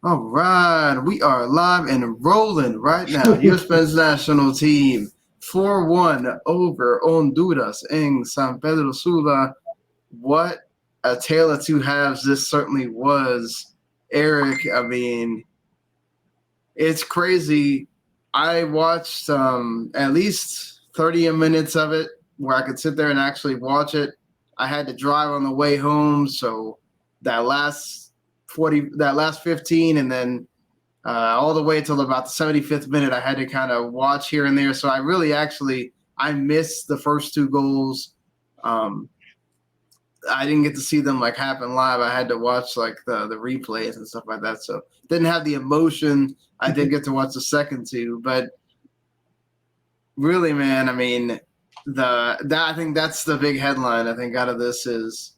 All right, we are live and rolling right now. U.S. men's national team 4-1 over Honduras in San Pedro Sula. What a tale of two halves this certainly was, Eric. I mean, it's crazy. I watched at least 30 minutes of it where I could sit there and actually watch it. I had to drive on the way home, so that last 15, and then all the way till about the 75th minute, I had to kind of watch here and there. So I really actually I missed the first two goals. Um, I didn't get to see them like happen live. I had to watch like the replays and stuff like that. So didn't have the emotion. I did get to watch the second two, but really, man, I mean, I think that's the big headline. I think out of this is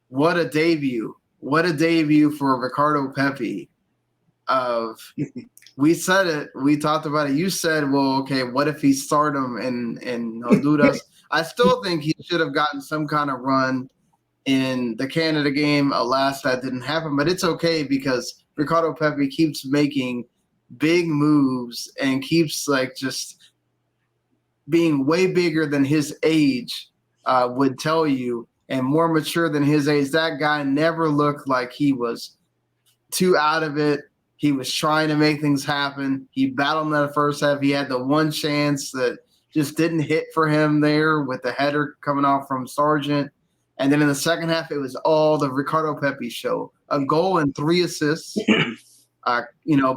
what a debut! What a debut for Ricardo Pepi. Of We said it. We talked about it. You said, well, okay, what if he started him in Honduras? I still think he should have gotten some kind of run in the Canada game. Alas, that didn't happen, but it's okay because Ricardo Pepi keeps making big moves and keeps like just being way bigger than his age would tell you, and more mature than his age. That guy never looked like he was too out of it. He was trying to make things happen. He battled in that first half. He had the one chance that just didn't hit for him there with the header coming off from Sargent. And then in the second half, it was all the Ricardo Pepi show. A goal and 3 assists.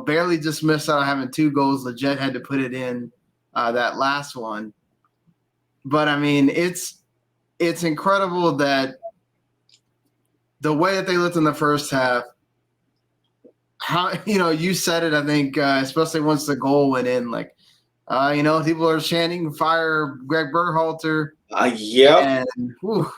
Barely just missed out on having 2 goals. The Jet had to put it in that last one. But, I mean, it's incredible that the way that they looked in the first half, how you said it, I think, especially once the goal went in, like people are chanting fire Greg Berhalter, Yep. and whew,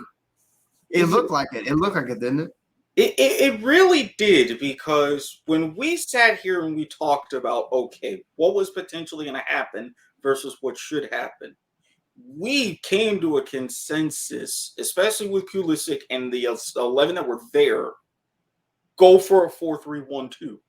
it looked like it looked like it, didn't it? It really did, because when we sat here and we talked about, okay, what was potentially going to happen versus what should happen, we came to a consensus, especially with Pulisic and the 11 that were there, go for a 4-3-1-2.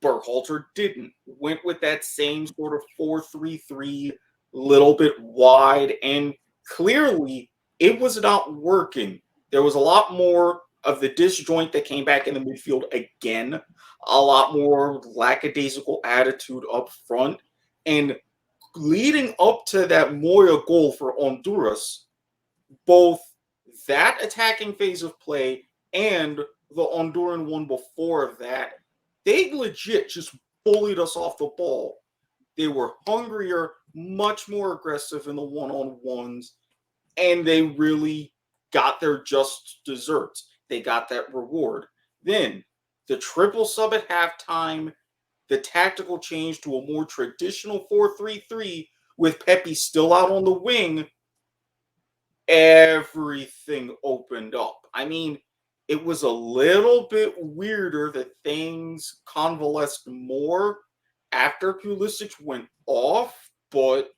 Berhalter didn't. Went with that same sort of 4-3-3, little bit wide, and clearly it was not working. There was a lot more of the disjoint that came back in the midfield again, a lot more lackadaisical attitude up front, and leading up to that Moya goal for Honduras, both that attacking phase of play and the Honduran one before that, they legit just bullied us off the ball. They were hungrier, much more aggressive in the one-on-ones, and they really got their just desserts. They got that reward. Then the triple sub at halftime, the tactical change to a more traditional 4-3-3 with Pepi still out on the wing, everything opened up. I mean, it was a little bit weirder that things convalesced more after Pulisic went off, but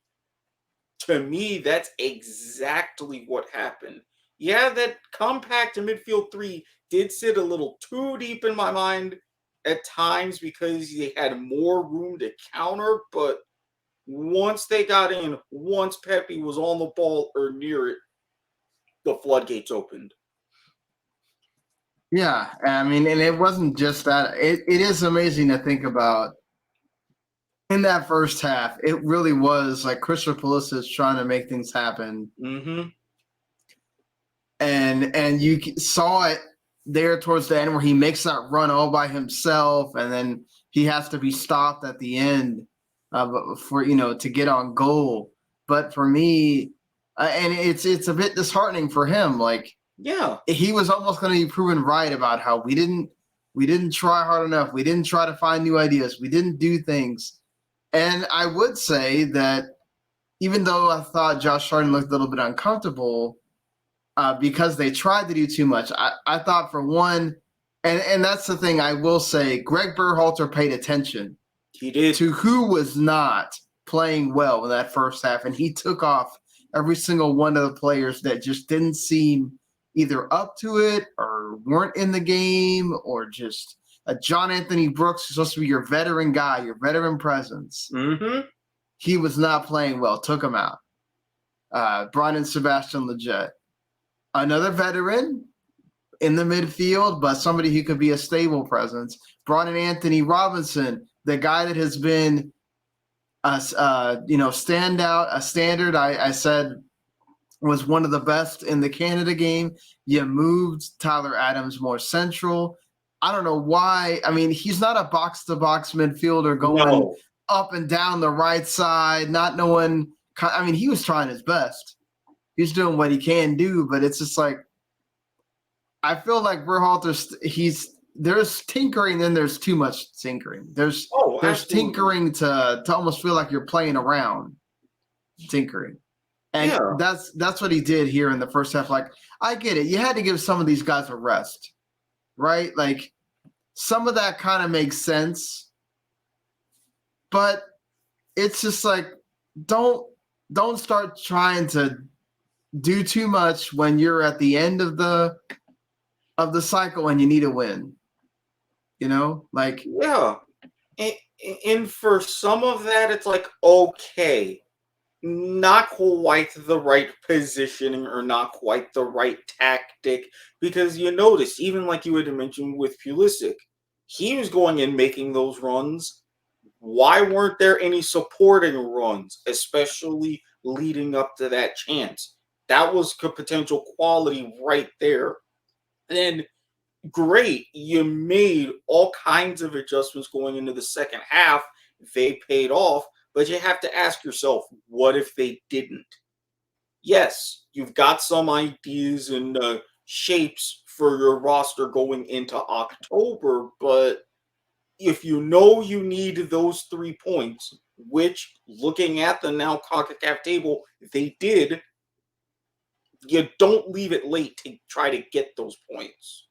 to me, that's exactly what happened. Yeah, that compact midfield three did sit a little too deep in my mind at times because they had more room to counter, but once they got in, once Pepi was on the ball or near it, the floodgates opened. Yeah, I mean, and it wasn't just that. It is amazing to think about. In that first half, it really was like Christopher Pulisic trying to make things happen, Mm-hmm. and you saw it there towards the end where he makes that run all by himself, and then he has to be stopped at the end for to get on goal. But for me, and it's a bit disheartening for him. Like, Yeah. he was almost going to be proven right about how we didn't try hard enough. We didn't try to find new ideas. We didn't do things. And I would say that even though I thought Josh Sargent looked a little bit uncomfortable because they tried to do too much, I thought for one, and that's the thing I will say, Greg Berhalter paid attention He did. to who was not playing well in that first half, and he took off every single one of the players that just didn't seem either up to it or weren't in the game or just John Anthony Brooks, supposed to be your veteran guy, your veteran presence. Mm-hmm. He was not playing well. Took him out. Brought in Sebastian Lletget. Another veteran in the midfield, but somebody who could be a stable presence. Brought in Anthony Robinson, the guy that has been a standout, a standard. I said was one of the best in the Canada game. You moved Tyler Adams more central. I don't know why. I mean, he's not a box-to-box midfielder going up and down the right side, not knowing. I mean, he was trying his best. He's doing what he can do, but it's just like I feel like Berhalter, there's tinkering, then there's too much tinkering. There's tinkering to almost feel like you're playing around tinkering. And that's what he did here in the first half. Like, I get it. You had to give some of these guys a rest, right? Like, some of that kind of makes sense. But it's just like, don't start trying to do too much when you're at the end of the cycle and you need a win. You know? Like, yeah. And for some of that, it's like, okay, not quite the right positioning or not quite the right tactic, because you notice, even like you had mentioned with Pulisic, he was going and making those runs. Why weren't there any supporting runs, especially leading up to that chance? That was potential quality right there. And great, you made all kinds of adjustments going into the second half. They paid off. But you have to ask yourself, what if they didn't? Yes, you've got some ideas and shapes for your roster going into October, but if you know you need those 3 points, which, looking at the now CONCACAF table, they did, you don't leave it late to try to get those points.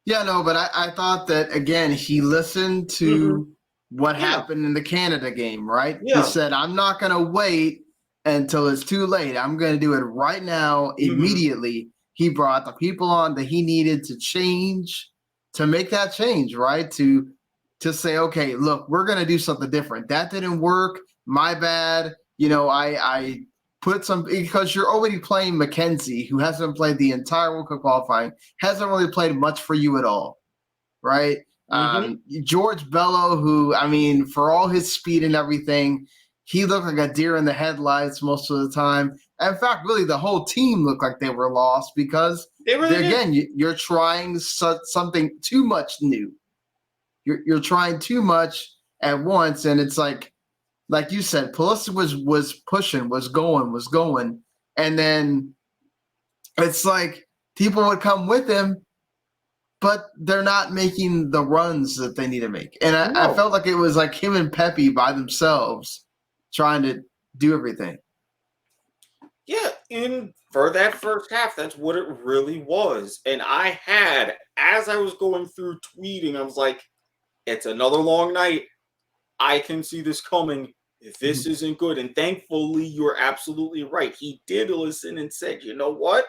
Yeah, no, but I thought that, again, he listened to what happened in the Canada game, right? Yeah. He said, I'm not going to wait until it's too late. I'm going to do it right now, immediately. He brought the people on that he needed to change, to make that change, right? To say, okay, look, we're going to do something different. That didn't work. My bad. You know, I put some, because you're already playing McKenzie, who hasn't played the entire World Cup qualifying, hasn't really played much for you at all, right? George Bello, who, I mean, for all his speed and everything, he looked like a deer in the headlights most of the time. In fact, really, the whole team looked like they were lost because, you're trying something too much new. You're trying too much at once, and it's like you said, Pulisic was pushing, was going, and then it's like people would come with him, but they're not making the runs that they need to make. And I felt like it was like him and Pepi by themselves trying to do everything. Yeah, and for that first half, that's what it really was. And as I was going through tweeting, I was like, it's another long night. I can see this coming. This isn't good. And thankfully, you're absolutely right. He did listen and said, you know what?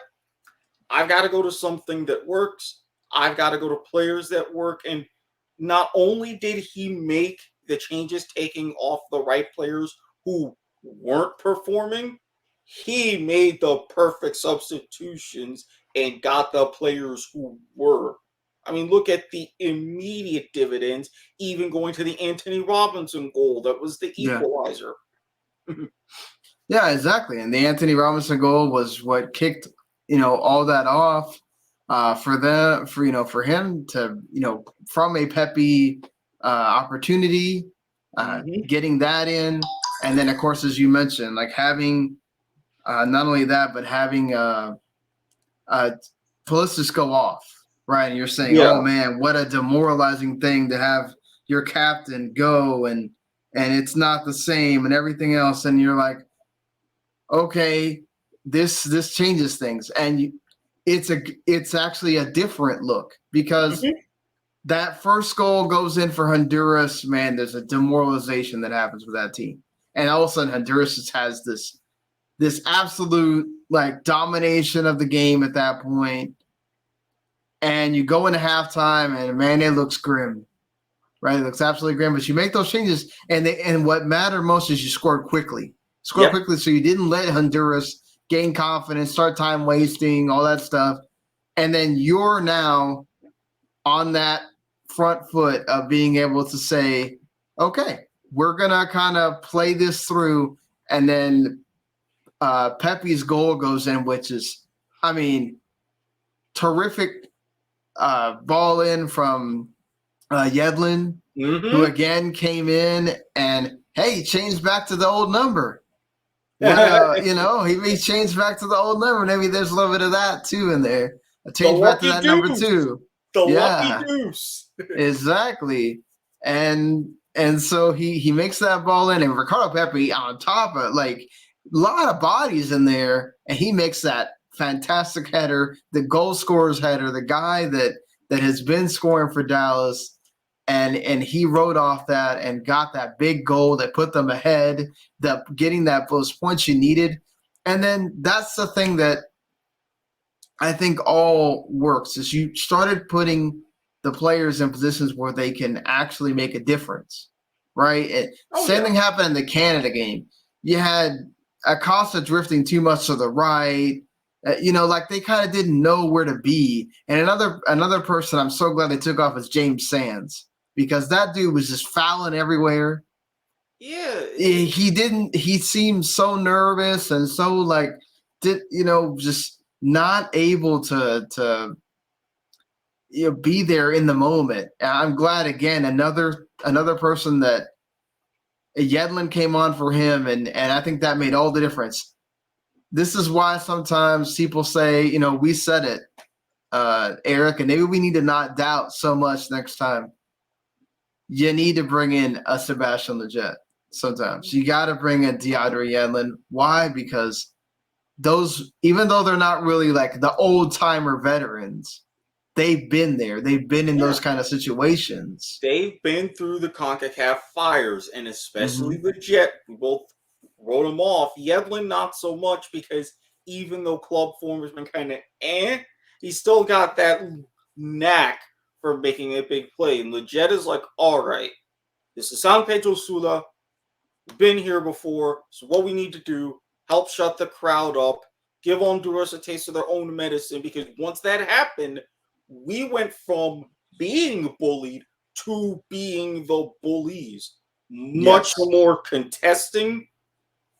I've got to go to something that works. I've got to go to players that work. And not only did he make the changes, taking off the right players who weren't performing, he made the perfect substitutions and got the players who were. I mean, look at the immediate dividends, even going to the Anthony Robinson goal. That was the equalizer. Yeah, exactly. And the Anthony Robinson goal was what kicked, all that off for him to, from a Pepi opportunity, getting that in. And then, of course, as you mentioned, like having not only that, but having Pulisic go off, right? And you're saying, oh, man, what a demoralizing thing to have your captain go and it's not the same and everything else. And you're like, okay, this changes things. And it's actually a different look because that first goal goes in for Honduras. Man, there's a demoralization that happens with that team. And all of a sudden, Honduras just has this absolute like domination of the game at that point. and you go into halftime, and man, it looks grim. Right, it looks absolutely grim. But you make those changes, and what mattered most is you scored quickly. Score Yep. quickly, so you didn't let Honduras gain confidence, start time wasting, all that stuff, and then you're now on that front foot of being able to say, okay, we're gonna kind of play this through, and then Pepe's goal goes in, which is, I mean, terrific ball in from Yedlin, who Mm-hmm. again came in and hey, changed back to the old number. What he changed back to the old number. Maybe there's a little bit of that too in there. A The change back to lucky that number deuce. two. The lucky Yeah, deuce. exactly. And so he makes that ball in, and Ricardo Pepi on top of like a lot of bodies in there, and he makes that fantastic header, the goal scorer's header, the guy that has been scoring for Dallas. And he wrote off that and got that big goal that put them ahead, getting those points you needed. And then that's the thing that I think all works is you started putting the players in positions where they can actually make a difference, right? Oh Same yeah. thing happened in the Canada game. You had Acosta drifting too much to the right. Like they kind of didn't know where to be. And another person I'm so glad they took off is James Sands, because that dude was just fouling everywhere. Yeah. He seemed so nervous and so like just not able to be there in the moment. And I'm glad again another person that Yedlin came on for him, and I think that made all the difference. This is why sometimes people say, we said it, Eric, and maybe we need to not doubt so much next time. You need to bring in a Sebastian Lletget. Sometimes you got to bring in DeAndre Yedlin. Why? Because those, even though they're not really like the old timer veterans, they've been there. They've been in Yeah. those kind of situations. They've been through the CONCACAF fires, and especially Mm-hmm. the Jet. We both wrote him off. Yedlin, not so much, because even though club form has been kind of he still got that knack for making a big play. And the Jet is like, all right, this is San Pedro Sula. We've been here before, so what we need to do, help shut the crowd up, give Honduras a taste of their own medicine, because once that happened, we went from being bullied to being the bullies. Much Yes. more contesting,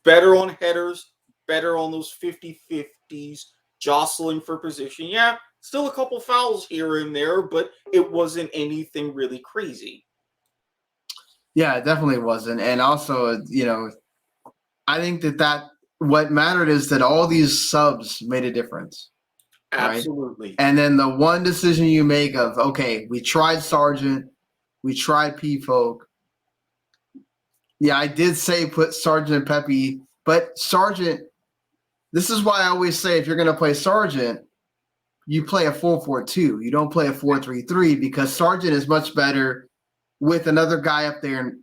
better on headers, better on those 50-50s, jostling for position. Yeah, still a couple fouls here and there, but it wasn't anything really crazy. Yeah, it definitely wasn't. And also, I think that what mattered is that all these subs made a difference, right? Absolutely. And then the one decision you make of, okay, we tried Sargent, we tried P Folk. Yeah, I did say put Sargent and Pepi, but Sargent, this is why I always say if you're going to play Sargent, you play a 4-4-2. You don't play a 4-3-3, because Sargent is much better with another guy up there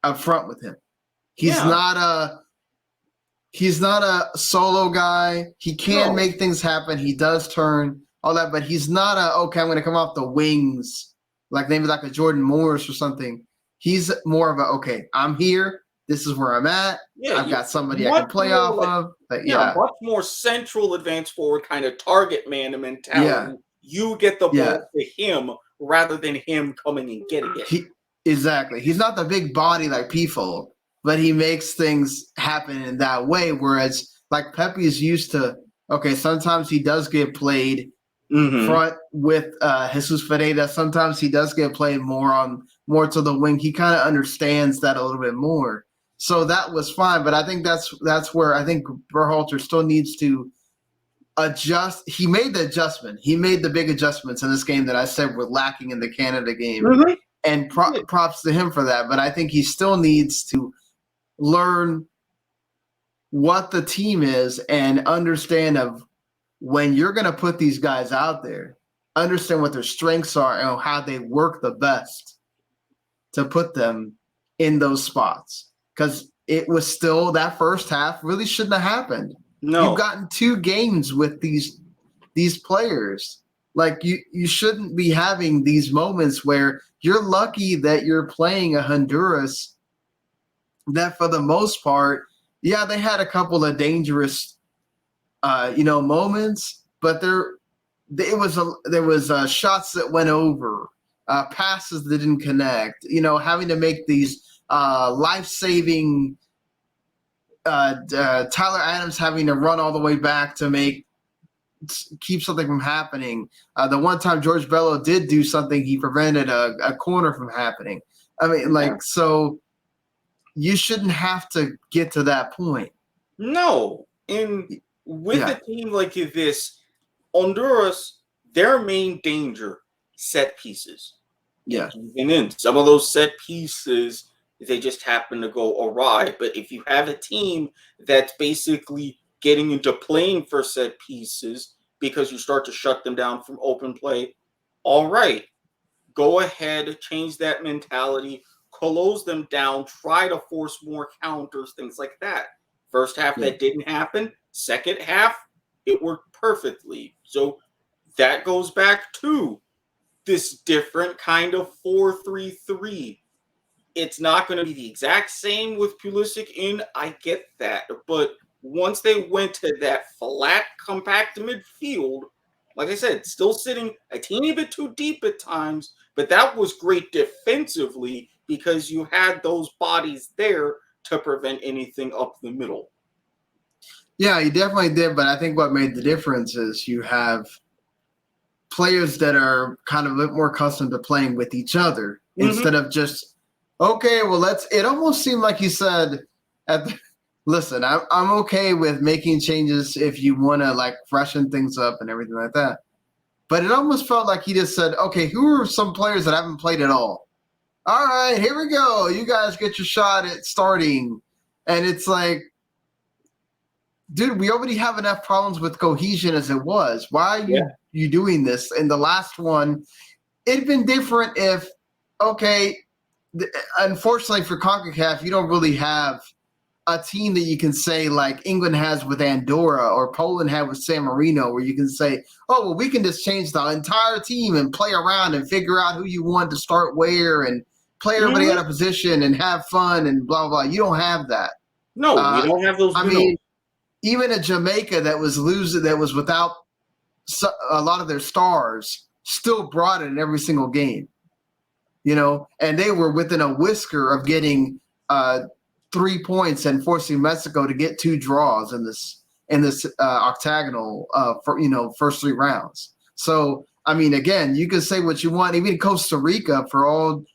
up front with him. He's Yeah. not a solo guy. He can No. make things happen. He does turn all that, but he's not okay, I'm going to come off the wings, like maybe like a Jordan Morris or something. He's more of a, okay, I'm here. This is where I'm at. Yeah, I've got somebody I much can play more off like, of. But yeah, yeah, much more central advance forward kind of target man mentality. yeah, You get the yeah. ball to him rather than him coming and getting it. Exactly. He's not the big body like Pifo, but he makes things happen in that way. Whereas like Pepe is used to, okay, sometimes he does get played Mm-hmm. front with Jesus Ferreira. Sometimes he does get played more to the wing. He kind of understands that a little bit more. So that was fine. But I think that's where I think Berhalter still needs to adjust. He made the adjustment. He made the big adjustments in this game that I said were lacking in the Canada game. Mm-hmm. And props to him for that. But I think he still needs to learn what the team is and understand of when you're going to put these guys out there, understand what their strengths are and how they work the best to put them in those spots. Because it was still, that first half really shouldn't have happened. You've No. gotten 2 games with these players. Like you shouldn't be having these moments where you're lucky that you're playing a Honduras that for the most part, yeah, they had a couple of dangerous moments, but there was shots that went over, passes that didn't connect. Having to make these life-saving. Tyler Adams having to run all the way back to keep something from happening. The one time George Bello did do something, he prevented a corner from happening. I mean, so you shouldn't have to get to that point. No, and with a team like this, Honduras, their main danger, set pieces. Yeah. And in some of those set pieces, they just happen to go awry. But if you have a team that's basically getting into playing for set pieces because you start to shut them down from open play, all right, go ahead, change that mentality, close them down, try to force more counters, things like that. First half, that didn't happen. Second half, it worked perfectly. So that goes back to this different kind of 4-3-3. It's not going to be the exact same with Pulisic in. I get that. But once they went to that flat, compact midfield, like I said, still sitting a teeny bit too deep at times, but that was great defensively because you had those bodies there to prevent anything up the middle. Yeah, you definitely did. But I think what made the difference is you have players that are kind of a bit more accustomed to playing with each other instead of just, okay, well, it almost seemed like you said, listen, I'm okay with making changes if you want to like freshen things up and everything like that. But it almost felt like he just said, okay, who are some players that haven't played at all? All right, here we go. You guys get your shot at starting. And it's like, dude, we already have enough problems with cohesion as it was. Why are you doing this? And the last one, it'd been different if, okay, unfortunately for CONCACAF, you don't really have a team that you can say like England has with Andorra or Poland had with San Marino, where you can say, oh, well, we can just change the entire team and play around and figure out who you want to start where and play everybody out of position and have fun and blah, blah, blah. You don't have that. No, we don't have those. I mean, even a Jamaica that was without a lot of their stars still brought it in every single game, and they were within a whisker of getting 3 points and forcing Mexico to get 2 draws in this octagonal first 3 rounds. So, I mean, again, you can say what you want. Even Costa Rica, for all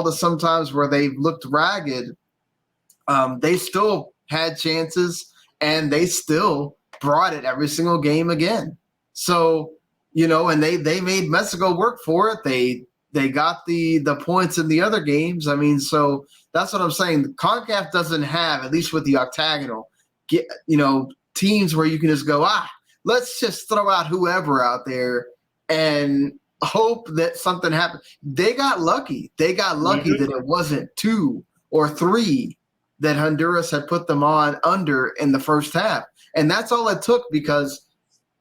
the sometimes where they've looked ragged, they still had chances and they still brought it every single game again. So, and they made Mexico work for it. They got the points in the other games. I mean, so that's what I'm saying. CONCACAF doesn't have, at least with the octagonal, teams where you can just go, let's just throw out whoever out there and hope that something happens. They got lucky. They got lucky that it wasn't 2 or 3 that Honduras had put them under in the first half. And that's all it took, because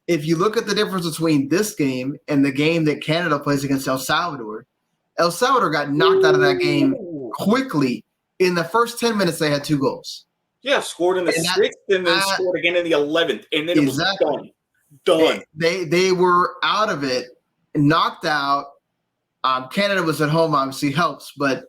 if you look at the difference between this game and the game that Canada plays against El Salvador got knocked out of that game quickly. In the first 10 minutes, they had 2 goals. Yeah, scored in the 6th and then scored again in the 11th. And then it was done. They were out of it, knocked out. Canada was at home, obviously helps, but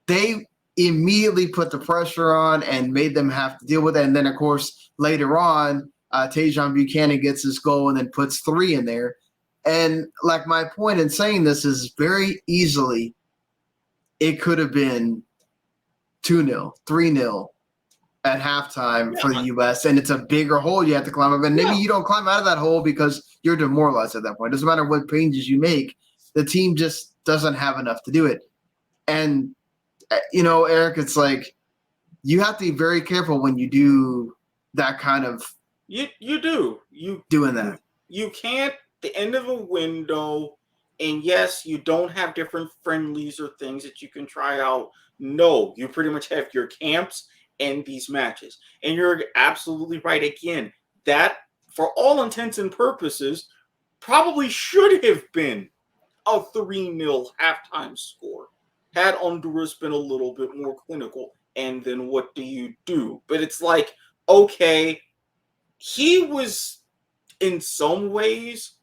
they immediately put the pressure on and made them have to deal with it. And then, of course, later on, Tajon Buchanan gets his goal and then puts 3 in there. And like my point in saying this is very easily it could have been 2-0, 3-0 at halftime for the U.S. And it's a bigger hole you have to climb up. And maybe you don't climb out of that hole because you're demoralized at that point. It doesn't matter what changes you make. The team just doesn't have enough to do it. And, Eric, it's like you have to be very careful when you do that kind of You do. Doing that. You can't, the end of a window, and yes, you don't have different friendlies or things that you can try out. No, you pretty much have your camps and these matches. And you're absolutely right. Again, that, for all intents and purposes, probably should have been a 3-0 halftime score had Honduras been a little bit more clinical. And then what do you do? But it's like, okay, he was in some ways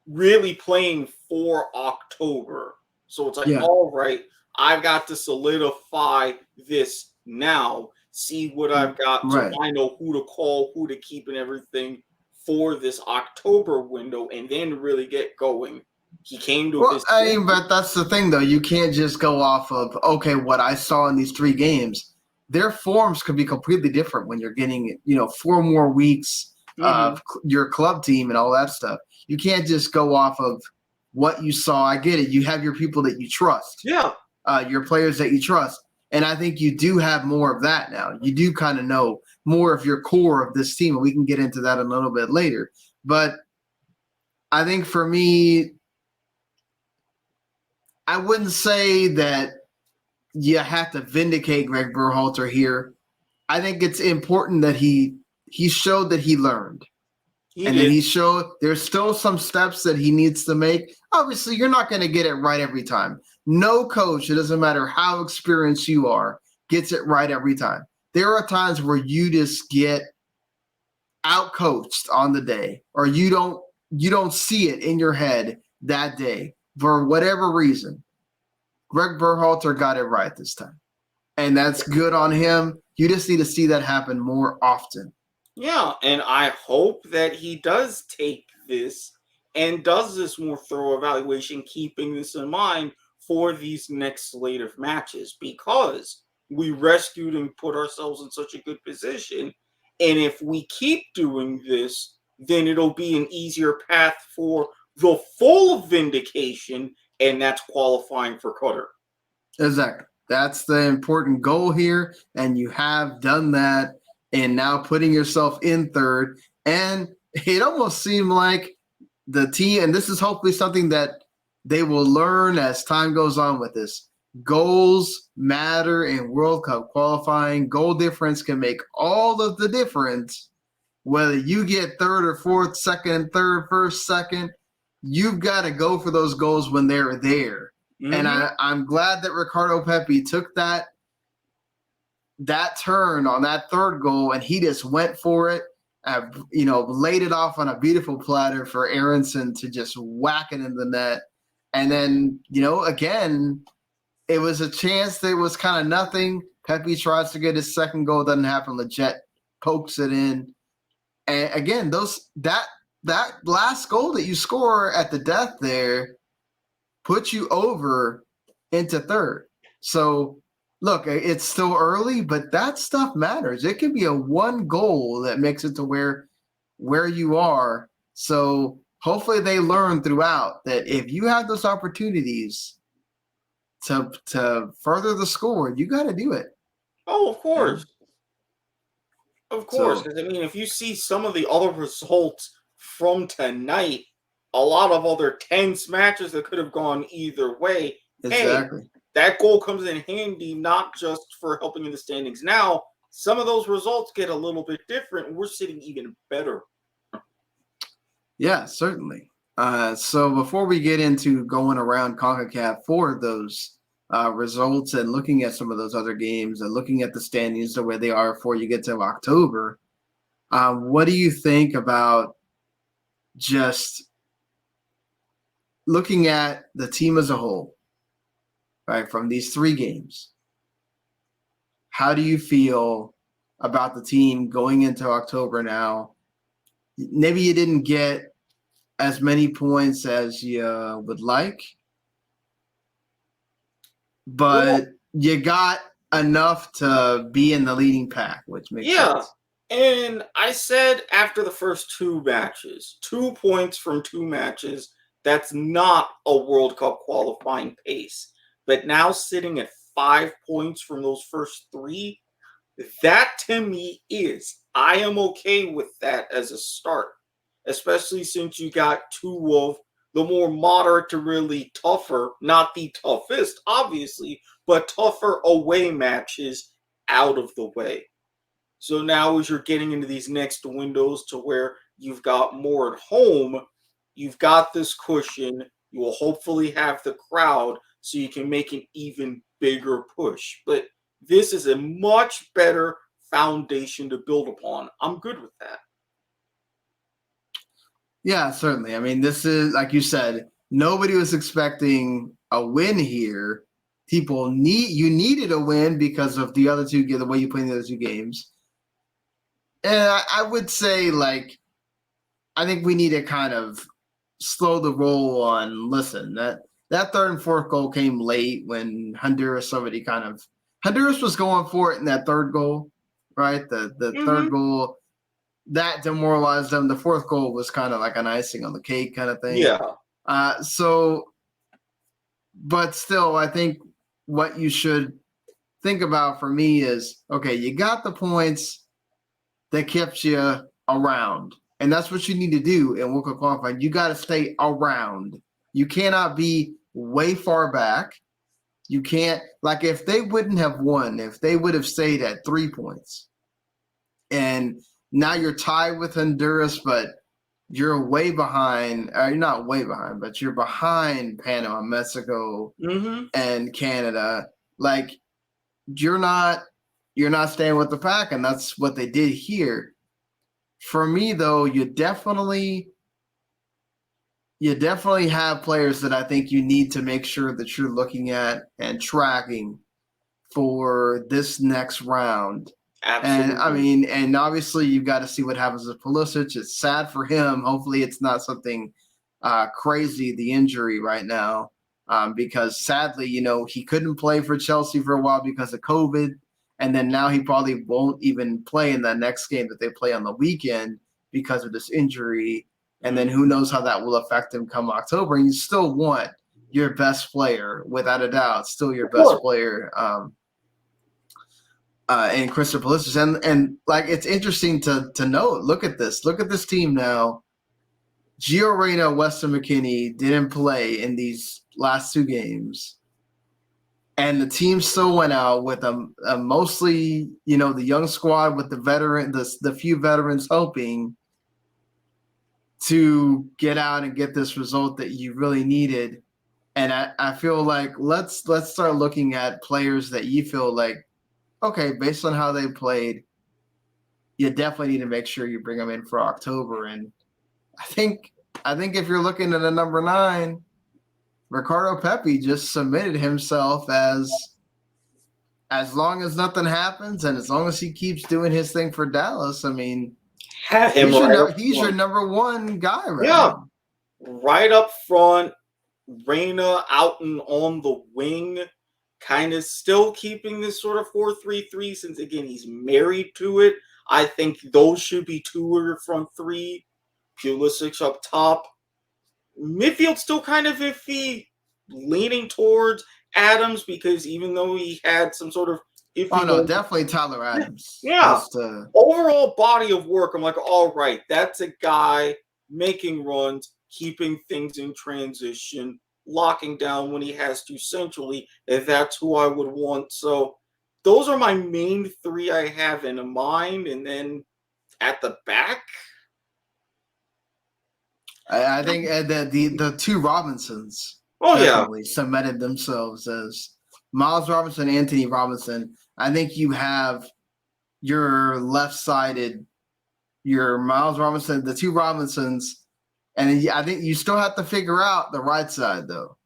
really playing for October. So it's like, Yeah. all right, I've got to solidify this now, see what I've got so Right. I know who to call, who to keep, and everything for this October window, and then really get going. He came to Well, his I mean, but that's the thing, though. You can't just go off of, okay, what I saw in these 3 games. Their forms could be completely different when you're getting, 4 more weeks of your club team and all that stuff. You can't just go off of what you saw. I get it. You have your people that you trust, Yeah. your players that you trust. And I think you do have more of that now. You do kind of know more of your core of this team. And we can get into that a little bit later. But I think for me, I wouldn't say that you have to vindicate Greg Berhalter here. I think it's important that he showed that he learned. And then he showed there's still some steps that he needs to make. Obviously, you're not going to get it right every time. No coach, it doesn't matter how experienced you are, gets it right every time. There are times where you just get outcoached on the day, or you don't see it in your head that day for whatever reason. Greg Berhalter got it right this time, and that's good on him. You just need to see that happen more often. Yeah, and I hope that he does take this and does this more thorough evaluation, keeping this in mind for these next slate of matches, because we rescued and put ourselves in such a good position. And if we keep doing this, then it'll be an easier path for the full vindication, and that's qualifying for Qatar. Exactly. That's the important goal here, and you have done that, and now putting yourself in third. And it almost seemed like the team, and this is hopefully something that they will learn as time goes on with this. Goals matter in World Cup qualifying. Goal difference can make all of the difference. Whether you get third or fourth, second, third, first, second, you've got to go for those goals when they're there. And I'm glad that Ricardo Pepi took that turn on that third goal, and he just went for it. Laid it off on a beautiful platter for Aronson to just whack it in the net. And then, again, it was a chance that was kind of nothing. Pepi tries to get his second goal, doesn't happen. Leggett pokes it in. And again, that last goal that you score at the death there puts you over into third. So, look, it's still early, but that stuff matters. It can be a one goal that makes it to where you are. So hopefully they learn throughout that if you have those opportunities to further the score, you got to do it. Oh, of course. Of course. So, I mean, if you see some of the other results from tonight, a lot of other tense matches that could have gone either way. exactly. Hey, that goal comes in handy not just for helping in the standings now. Some of those results get a little bit different. We're sitting even better. Yeah, certainly. So before we get into going around CONCACAF for those results and looking at some of those other games and looking at the standings the way they are before you get to October, what do you think about just looking at the team as a whole, right, from these 3 games? How do you feel about the team going into October now? Maybe you didn't get as many points as you would like, but you got enough to be in the leading pack, which makes sense. And I said after the first 2 matches, 2 points from 2 matches, that's not a World Cup qualifying pace. But now sitting at 5 points from those first 3, that to me is. I am okay with that as a start, especially since you got 2 of the more moderate to really tougher, not the toughest, obviously, but tougher away matches out of the way. So now as you're getting into these next windows to where you've got more at home, you've got this cushion. You will hopefully have the crowd so you can make an even bigger push. But this is a much better foundation to build upon. I'm good with that. Yeah, certainly. I mean, this is, like you said, nobody was expecting a win here. You needed a win because of the other two, the way you played the other two games. And I would say, like, I think we need to kind of slow the roll on. Listen, that third and fourth goal came late when Honduras was going for it in that third goal, right? The third goal that demoralized them. The fourth goal was kind of like an icing on the cake kind of thing. Yeah. But still, I think what you should think about for me is, okay, you got the points that kept you around. And that's what you need to do in World Cup qualifying. You got to stay around. You cannot be way far back. You can't, like, if they wouldn't have won, if they would have stayed at 3 points, and now you're tied with Honduras, but you're way behind. You're not way behind, but you're behind Panama, Mexico, and Canada. Like, you're not staying with the pack, and that's what they did here. For me, though, you definitely have players that I think you need to make sure that you're looking at and tracking for this next round. Absolutely. And I mean, and obviously you've got to see what happens with Pulisic. It's sad for him. Hopefully it's not something crazy, the injury right now, because sadly, he couldn't play for Chelsea for a while because of COVID. And then now he probably won't even play in that next game that they play on the weekend because of this injury. And then who knows how that will affect him come October. And you still want your best player, without a doubt, still your best player. And Christopher Pulisic. And like, it's interesting to note, look at this team now. Gio Reyna, Weston McKennie didn't play in these last two games. And the team still went out with a mostly, the young squad with the few veterans helping to get out and get this result that you really needed. And I feel like let's start looking at players that you feel like, okay, based on how they played, you definitely need to make sure you bring them in for October. And I think if you're looking at a number 9, Ricardo Pepi just submitted himself as long as nothing happens and as long as he keeps doing his thing for Dallas. I mean, he's your number 1 guy right now. Right up front, Reyna out and on the wing, kind of still keeping this sort of 4-3-3 since, again, he's married to it. I think those should be 2 of your front 3. Pulisic up top. Midfield still kind of iffy, leaning towards Adams because even though he had some sort of iffy... Oh, no, definitely Tyler Adams. Yeah. Overall body of work, I'm like, all right, that's a guy making runs, keeping things in transition, locking down when he has to centrally, and that's who I would want. So those are my main 3 I have in mind. And then at the back, I think the 2 Robinsons cemented themselves as Miles Robinson, Anthony Robinson. I think you have your left-sided, your Miles Robinson, the 2 Robinsons, and I think you still have to figure out the right side, though.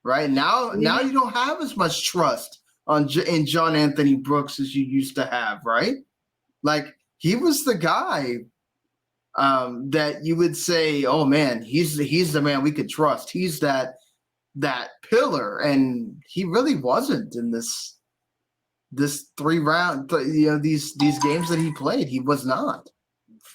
Right now you don't have as much trust in John Anthony Brooks as you used to have, right? Like, he was the guy that you would say, oh man, he's the man we could trust. He's that pillar, and he really wasn't in this 3 round. These games that he played, he was not.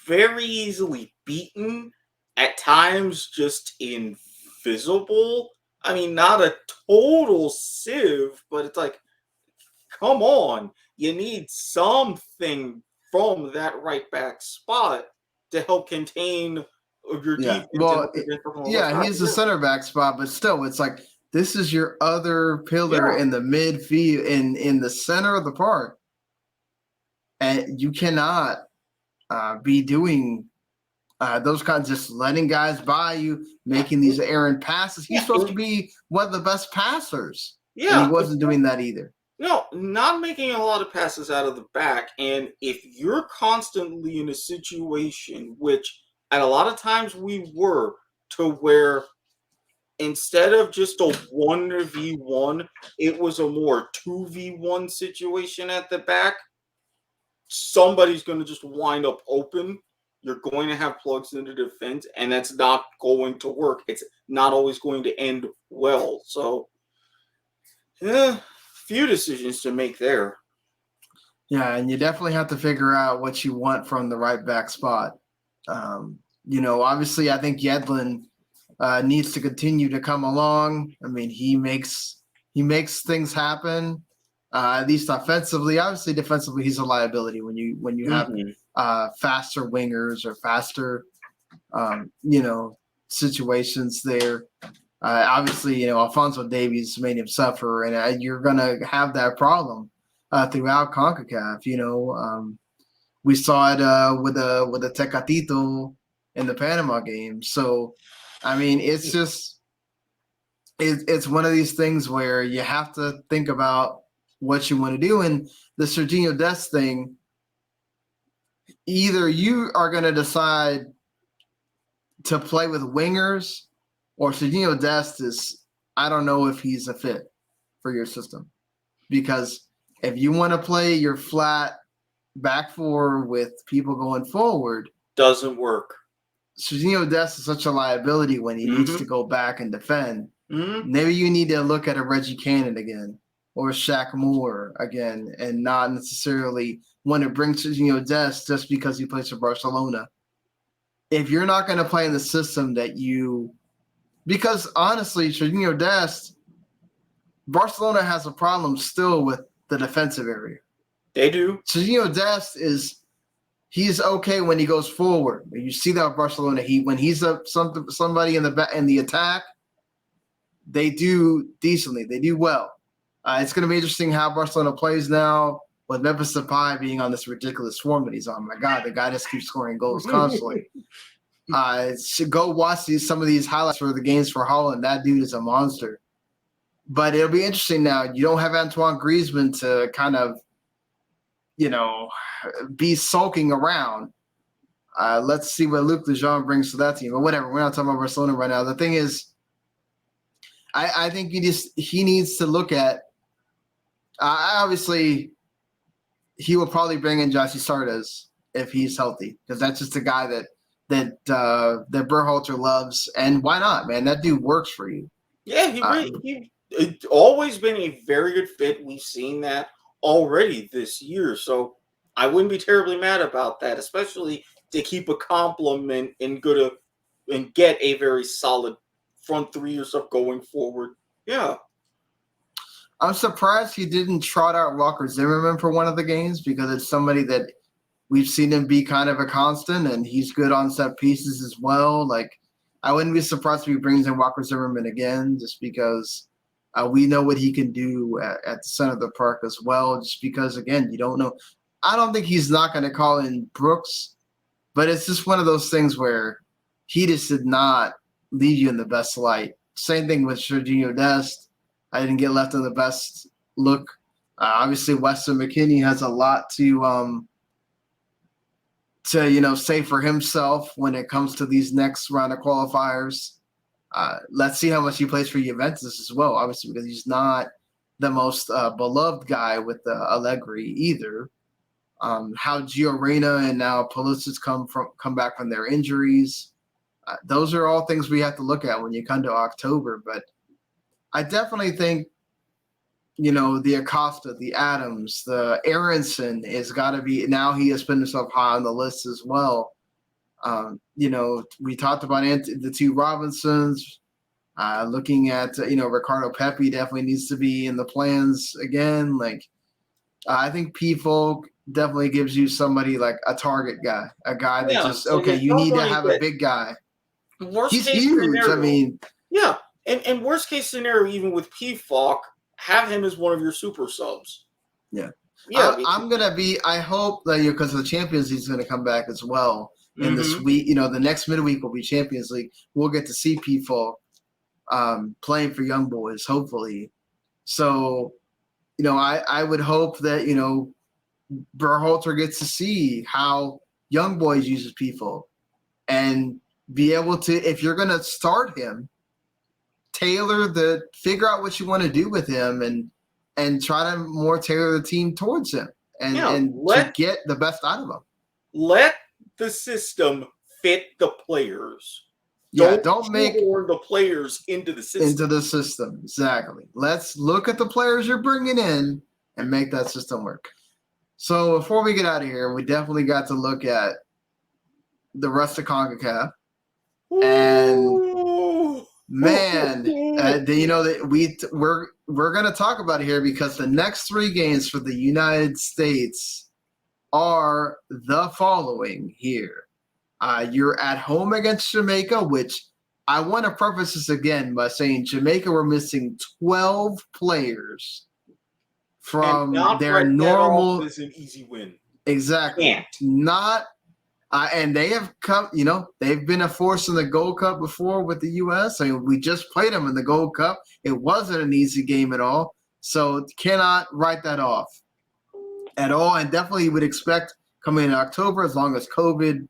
Very easily beaten, at times just invisible. I mean, not a total sieve, but it's like, come on, you need something from that right back spot to help contain your defense. Well, he's the center back spot, but still, it's like, this is your other pillar in the midfield, in the center of the park, and you cannot be doing Those kinds, just letting guys by you, making these errant passes. He's supposed to be one of the best passers, and he wasn't doing that either. No, not making a lot of passes out of the back. And if you're constantly in a situation, which at a lot of times we were, to where instead of just a 1v1, it was a more 2v1 situation at the back, somebody's going to just wind up open. You're going to have plugs into defense, and that's not going to work. It's not always going to end well. So, few decisions to make there. Yeah, and you definitely have to figure out what you want from the right back spot. Obviously, I think Yedlin needs to continue to come along. I mean, he makes things happen. At least offensively. Obviously, defensively, he's a liability when you have faster wingers or faster, situations there. Obviously, Alphonso Davies made him suffer, and you're going to have that problem throughout CONCACAF. We saw it with a Tecatito in the Panama game. So, I mean, it's just it's one of these things where you have to think about what you want to do. And the Serginho Dest thing, either you are going to decide to play with wingers, or Serginho Dest is, I don't know if he's a fit for your system. Because if you want to play your flat back four with people going forward, doesn't work. Serginho Dest is such a liability when he needs to go back and defend. Maybe you need to look at a Reggie Cannon again, or Shaq Moore again, and not necessarily want to bring Serginho Dest just because he plays for Barcelona. If you're not going to play in the system because honestly, Serginho Dest, Barcelona has a problem still with the defensive area. They do. Serginho Dest he's okay when he goes forward. You see that with Barcelona. When he's somebody in the attack, they do decently. They do well. It's going to be interesting how Barcelona plays now with Memphis Depay being on this ridiculous form that he's on. My God, the guy just keeps scoring goals constantly. Should go watch some of these highlights for the games for Holland. That dude is a monster. But it'll be interesting now. You don't have Antoine Griezmann to kind of, be sulking around. Let's see what Luc Lejeune brings to that team. But whatever, we're not talking about Barcelona right now. The thing is, I think he needs to look at. Obviously, he will probably bring in Joshy Sardes if he's healthy, because that's just a guy that Berhalter loves, and why not, man? That dude works for you. Yeah, he's always been a very good fit. We've seen that already this year, so I wouldn't be terribly mad about that, especially to keep a compliment and get a very solid front three or stuff going forward. Yeah. I'm surprised he didn't trot out Walker Zimmerman for one of the games, because it's somebody that we've seen him be kind of a constant, and he's good on set pieces as well. Like, I wouldn't be surprised if he brings in Walker Zimmerman again, just because we know what he can do at the center of the park as well, just because, again, you don't know. I don't think he's not going to call in Brooks, but it's just one of those things where he just did not leave you in the best light. Same thing with Serginho Dest. I didn't get left in the best look. Obviously, Weston McKennie has a lot to say for himself when it comes to these next round of qualifiers. Let's see how much he plays for Juventus as well, obviously, because he's not the most beloved guy with Allegri either. How Gio Reyna and now Pulisic come back from their injuries. Those are all things we have to look at when you come to October. But I definitely think, the Acosta, the Adams, the Aronson has got to be – now he has put himself high on the list as well. We talked about the two Robinsons. Looking at, Ricardo Pepi definitely needs to be in the plans again. Like, I think P-Folk definitely gives you somebody like a target guy, a guy that you need to have a big guy. He's huge. Scenario, I mean, yeah. And worst case scenario, even with P-Folk, have him as one of your super subs. Yeah. I hope that because the Champions League is going to come back as well. in this week. The next midweek will be Champions League. We'll get to see people playing for young boys, hopefully. So, I would hope that, Berhalter gets to see how young boys uses people and be able to, if you're going to start him, figure out what you want to do with him and try to more tailor the team towards him and to get the best out of him. Let the system fit the players. Yeah, don't make the players into the system. Into the system, exactly. Let's look at the players you're bringing in and make that system work. So before we get out of here, we definitely got to look at the rest of CONCACAF. And man, we're going to talk about it here because the next 3 games for the United States are the following here. You're at home against Jamaica, which I want to preface this again by saying Jamaica were missing 12 players from their normal. Is an easy win. Exactly. And they have come, they've been a force in the Gold Cup before with the U.S. I mean, we just played them in the Gold Cup. It wasn't an easy game at all. So cannot write that off at all. And definitely would expect coming in October, as long as COVID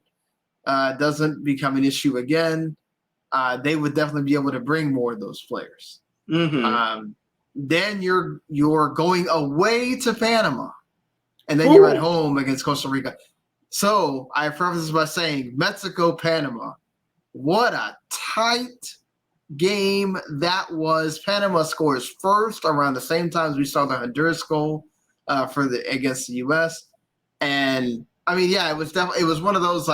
doesn't become an issue again, they would definitely be able to bring more of those players. Then you're going away to Panama, and then you're at home against Costa Rica. So I preface this by saying Mexico, Panama. What a tight game that was. Panama scores first around the same time as we saw the Honduras goal against the U.S. And I mean, yeah, it was one of those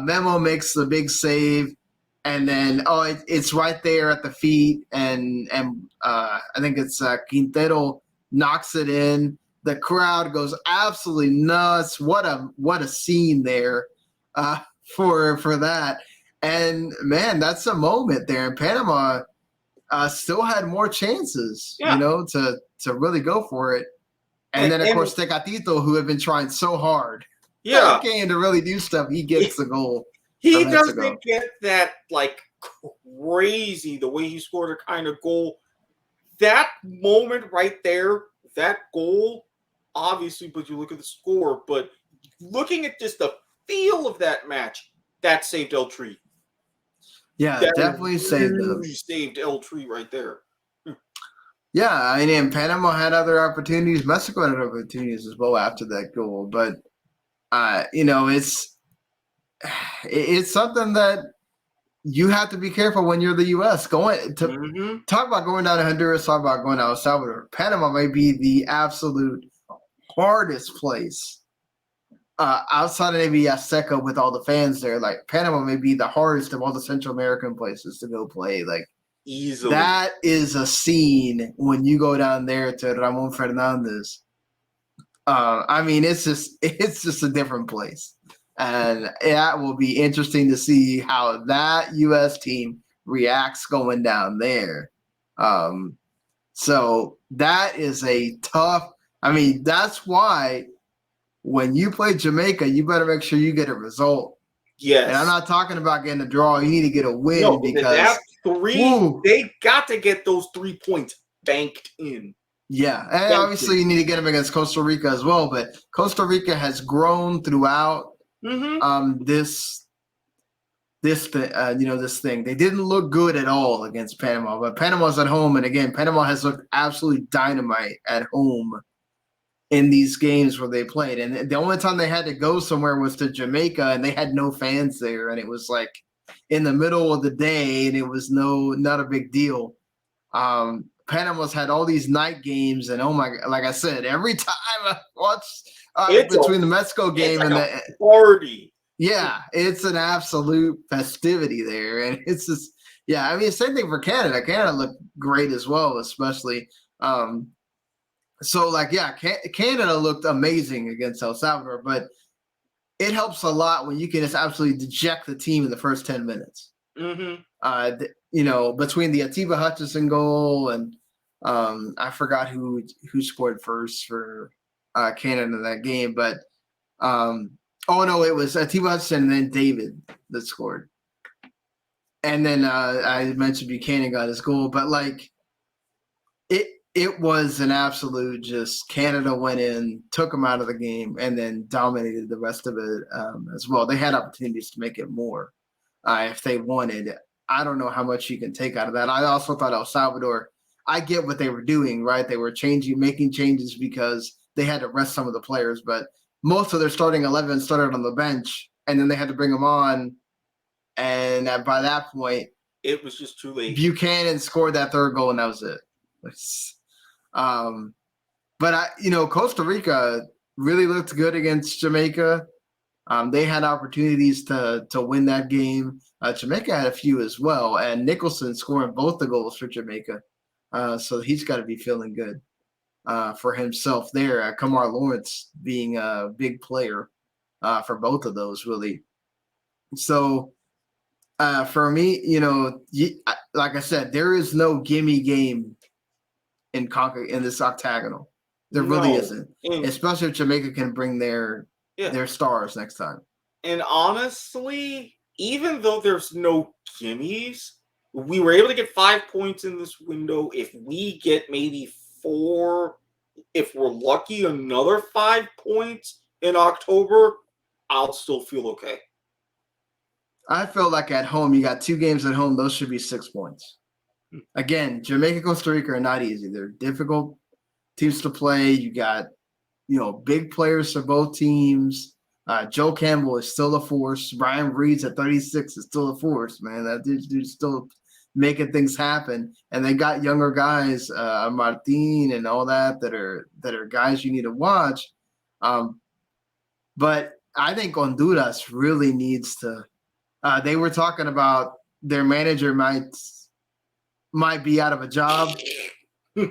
Memo makes the big save, and then it's right there at the feet, and I think it's Quintero knocks it in. The crowd goes absolutely nuts. What a scene there for that. And man, that's a moment there. And Panama still had more chances, to really go for it. And then of course Tecatito, who had been trying so hard. Yeah, game to really do stuff. He gets the goal. He doesn't get that crazy the way he scored a kind of goal. That moment right there, that goal, obviously, but you look at the score, but looking at just the feel of that match, that saved El Tri. Yeah, that definitely saved them. Saved El Tri right there. Yeah, I mean, Panama had other opportunities. Mexico had other opportunities as well after that goal, but it's something that you have to be careful when you're the U.S. Talk about going down to Honduras, talk about going to El Salvador. Panama may be the absolute hardest place outside of maybe Azteca with all the fans there. Panama may be the hardest of all the Central American places to go play. Easily. That is a scene when you go down there to Ramon Fernandez. I mean, it's just a different place. And that will be interesting to see how that U.S. team reacts going down there. So that is a tough – I mean, that's why when you play Jamaica, you better make sure you get a result. Yes. And I'm not talking about getting a draw. You need to get a win because they got to get those 3 points banked in. Yeah, and obviously you need to get them against Costa Rica as well. But Costa Rica has grown throughout this thing. They didn't look good at all against Panama, but Panama's at home, and again, Panama has looked absolutely dynamite at home in these games where they played. And the only time they had to go somewhere was to Jamaica, and they had no fans there, and it was in the middle of the day, and it was not a big deal. Panama's had all these night games, and oh my God, like I said, every time I watch between the Mexico game and the party. Yeah, it's an absolute festivity there, and it's just I mean, same thing for Canada. Canada looked great as well, especially. Canada looked amazing against El Salvador, but it helps a lot when you can just absolutely deject the team in the first 10 minutes. Between the Atiba Hutchinson goal and I forgot who scored first for Canada in that game, but Oh no, it was T. Hudson and then David that scored, and then I mentioned Buchanan got his goal, but like it was an absolute just Canada went in, took them out of the game, and then dominated the rest of it as well. They had opportunities to make it more if they wanted. I don't know how much you can take out of that. I also thought El Salvador. I get what they were doing, right? They were making changes because they had to rest some of the players, but most of their starting 11 started on the bench, and then they had to bring them on. And by that point, it was just too late. Buchanan scored that third goal, and that was it. But Costa Rica really looked good against Jamaica. They had opportunities to win that game. Jamaica had a few as well, and Nicholson scoring both the goals for Jamaica. So he's got to be feeling good for himself there. Kamar Lawrence being a big player for both of those, really. So for me, like I said, there is no gimme game in this octagonal. There really isn't, especially if Jamaica can bring their stars next time. And honestly, even though there's no gimmies, we were able to get 5 points in this window. If we get maybe 4, if we're lucky, another 5 points in October, I'll still feel okay. I feel like at home, you got 2 games at home. Those should be 6 points. Again, Jamaica, Costa Rica are not easy. They're difficult teams to play. You got, big players for both teams. Joe Campbell is still a force. Brian Reed's at 36 is still a force, man. That dude's still making things happen. And they got younger guys, Martin and all that are guys you need to watch. But I think Honduras really needs to. They were talking about their manager might be out of a job.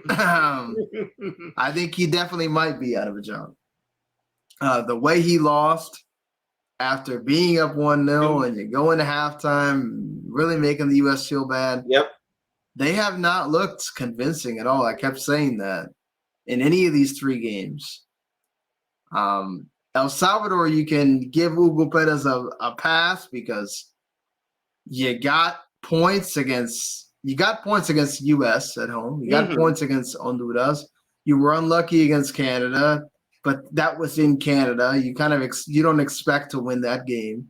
I think he definitely might be out of a job. The way he lost after being up 1-0 and you go into halftime, really making the U.S. feel bad. Yep. They have not looked convincing at all. I kept saying that in any of these 3 games. El Salvador, you can give Hugo Perez a pass because you got points against U.S. at home. You got points against Honduras. You were unlucky against Canada, but that was in Canada. You kind of you don't expect to win that game.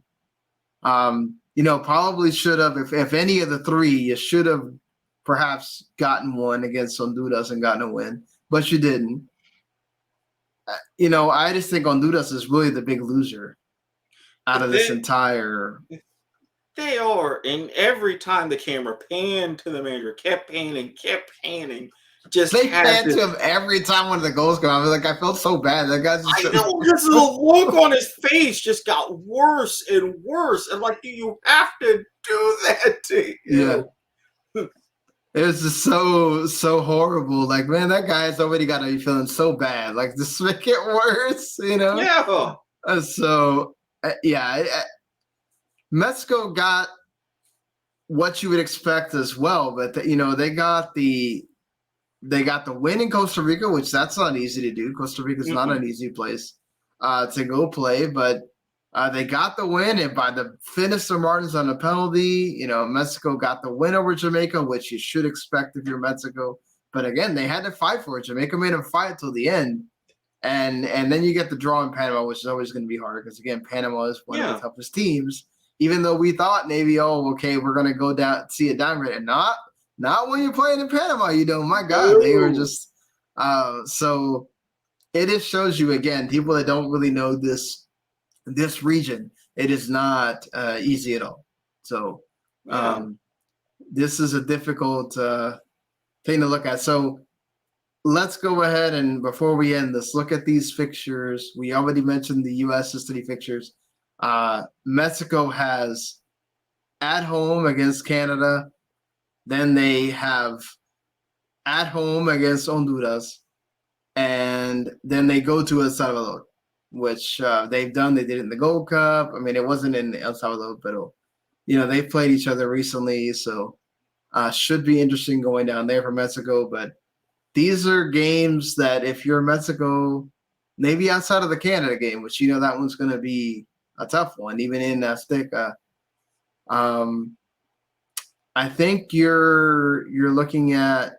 Probably should have, if any of the 3, you should have perhaps gotten one against Honduras and gotten a win, but you didn't. I just think Honduras is really the big loser out of this entire. They are, and every time the camera panned to the manager, kept panning. They panned to him every time one of the goals came out. I felt so bad. That guy's just. I know, just the look on his face just got worse and worse, and you have to do that to you. Yeah. It was just so horrible. Man, that guy's already got to be feeling so bad. Just make it worse, Yeah. Mexico got what you would expect as well, but they got the win in Costa Rica, which that's not easy to do. Costa Rica is not an easy place to go play, but they got the win, and by the finish of Martins on a penalty, Mexico got the win over Jamaica, which you should expect if you're Mexico. But again, they had to fight for it. Jamaica made them fight till the end. And then you get the draw in Panama, which is always going to be hard because, again, Panama is one of the toughest teams. Even though we thought maybe, we're going to go down, see it downgrade. And not when you're playing in Panama, My God, they were just so it just shows you, again, people that don't really know this region, it is not easy at all. So this is a difficult thing to look at. So let's go ahead and, before we end this, look at these fixtures. We already mentioned the U.S. history fixtures. Mexico has at home against Canada. Then they have at home against Honduras. And then they go to El Salvador, which they've done. They did it in the Gold Cup. I mean, it wasn't in El Salvador, but, they've played each other recently. So should be interesting going down there for Mexico. But these are games that if you're Mexico, maybe outside of the Canada game, which, that one's going to be tough one, even in Azteca. I think you're looking at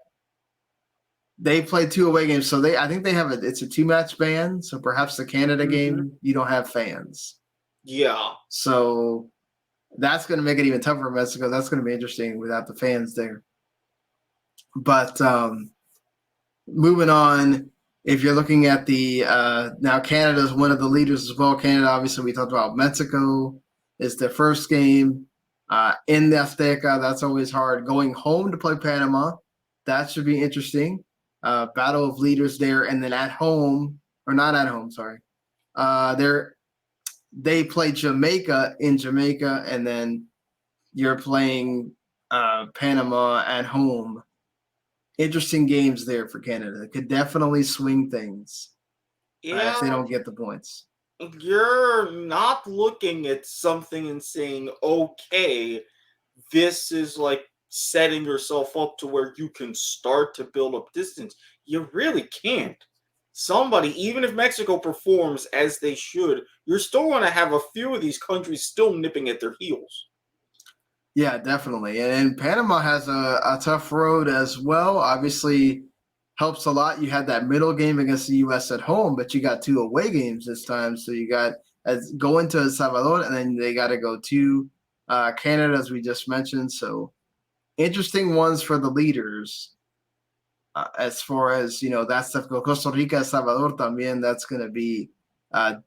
they played 2 away games, so I think they have it's a 2-match ban. So perhaps the Canada game you don't have fans. Yeah. So that's going to make it even tougher for Mexico. That's going to be interesting without the fans there. But moving on, if you're looking at the now Canada is one of the leaders as well. Canada, obviously, we talked about Mexico is their first game in the Azteca. That's always hard. Going home to play Panama, that should be interesting. Battle of leaders there, and then at home or not at home, sorry. They play Jamaica in Jamaica, and then you're playing Panama at home. Interesting games there for Canada. It could definitely swing things if they don't get the points. You're not looking at something and saying, okay, this is like setting yourself up to where you can start to build up distance. You really can't. Somebody, even if Mexico performs as they should, you're still going to have a few of these countries still nipping at their heels. Yeah, definitely. And Panama has a tough road as well. Obviously, helps a lot. You had that middle game against the U.S. at home, but you got 2 away games this time. So you got going to El Salvador, and then they got to go to Canada, as we just mentioned. So interesting ones for the leaders. As far as, that stuff goes. Costa Rica, El Salvador también, that's going to be an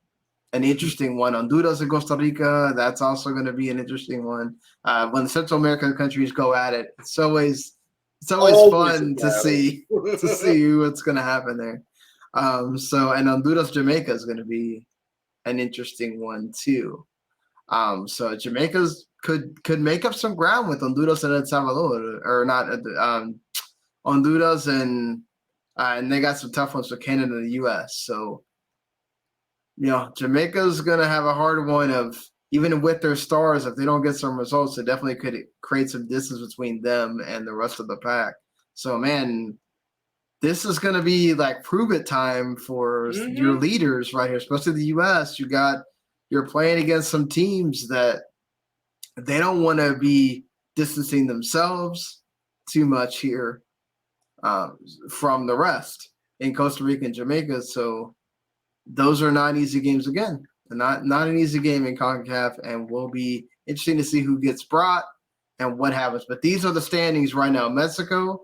interesting one. Honduras and Costa Rica, that's also going to be an interesting one. When the Central American countries go at it, it's always fun to see what's going to happen there. And Honduras, Jamaica is going to be an interesting one too. So Jamaica's could make up some ground with Honduras and El Salvador, or not Honduras and they got some tough ones with Canada and the U.S. So. Jamaica's going to have a hard one of, even with their stars, if they don't get some results, it definitely could create some distance between them and the rest of the pack. So, man, this is going to be like prove it time for your leaders right here, especially the U.S. You're playing against some teams that they don't want to be distancing themselves too much here from the rest in Costa Rica and Jamaica. So, those are not easy games again. Not an easy game in CONCACAF, and will be interesting to see who gets brought and what happens. But these are the standings right now. Mexico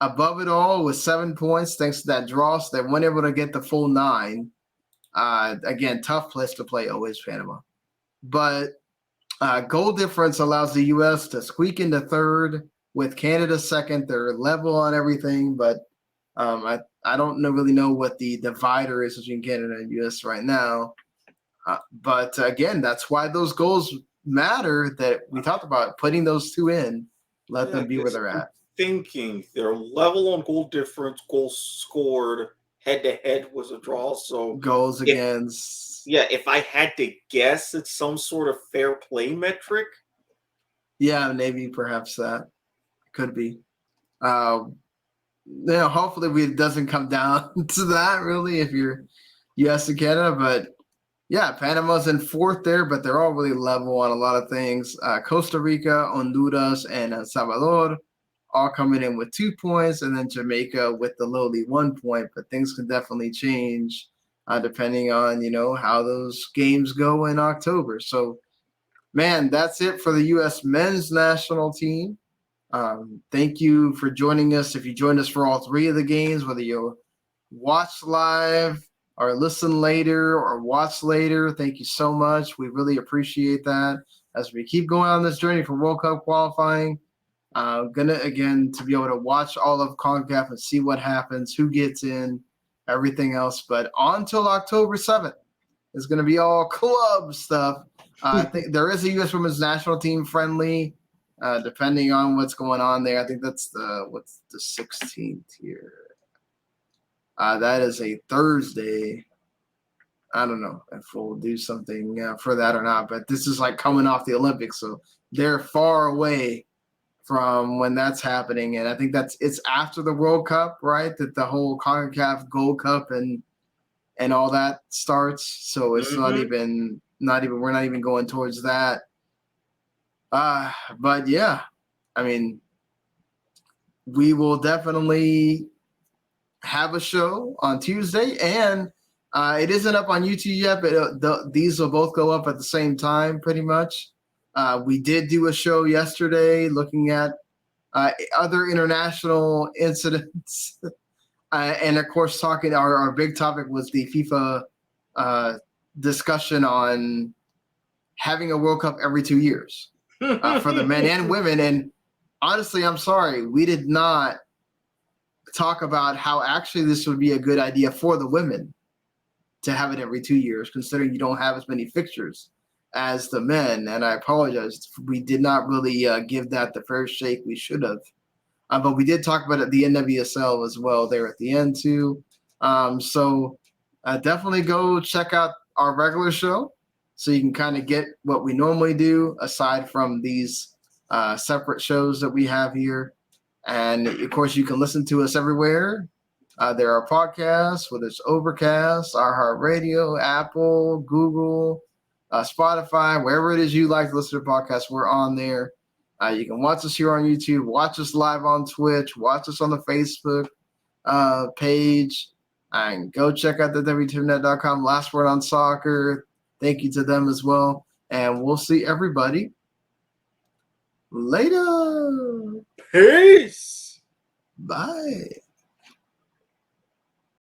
above it all with 7 points thanks to that draw, so they weren't able to get the full 9. Again, tough place to play, always Panama. But goal difference allows the U.S. to squeak into third with Canada second. They're level on everything, but I don't really know what the divider is between Canada and U.S. right now. But again, that's why those goals matter that we talked about, putting those 2 in, let them be where they're at. Thinking they're level on goal difference, goals scored, head-to-head was a draw. So goals against. Yeah, if I had to guess, it's some sort of fair play metric. Yeah, maybe perhaps that could be. Hopefully it doesn't come down to that really if you're U.S. and Canada. But yeah, Panama's in 4th there, but they're all really level on a lot of things. Costa Rica, Honduras, and El Salvador all coming in with 2 points, and then Jamaica with the lowly 1 point. But things can definitely change depending on, how those games go in October. So, man, that's it for the U.S. men's national team. Thank you for joining us. If you joined us for all 3 of the games, whether you watch live or listen later or watch later, thank you so much. We really appreciate that as we keep going on this journey for World Cup qualifying. Gonna, again, to be able to watch all of CONCACAF and see what happens, who gets in, everything else. But until October 7th, it's going to be all club stuff. I think there is a U.S. women's national team friendly. Depending on what's going on there. I think that's what's the 16th here. That is a Thursday. I don't know if we'll do something for that or not, but this is like coming off the Olympics, so they're far away from when that's happening. And I think it's after the World Cup, right? That the whole CONCACAF Gold Cup and all that starts. So it's not even We're not even going towards that. But yeah, I mean, we will definitely have a show on Tuesday, and it isn't up on YouTube yet, but these will both go up at the same time, pretty much. We did do a show yesterday looking at other international incidents, and of course, talking. Our big topic was the FIFA discussion on having a World Cup every 2 years for the men and women. And honestly, I'm sorry, we did not talk about how actually this would be a good idea for the women to have it every 2 years, considering you don't have as many fixtures as the men. And I apologize, we did not really give that the fair shake we should have. But we did talk about it, the NWSL as well there at the end too. So definitely go check out our regular show so you can kind of get what we normally do aside from these separate shows that we have here. And of course, you can listen to us everywhere. There are podcasts, whether it's Overcast, iHeartRadio, Apple, Google, Spotify, wherever it is you like to listen to podcasts, we're on there. You can watch us here on YouTube, watch us live on Twitch, watch us on the Facebook page, and go check out the WTVNet.com Last Word on Soccer. Thank you to them as well. And we'll see everybody later. Peace. Bye.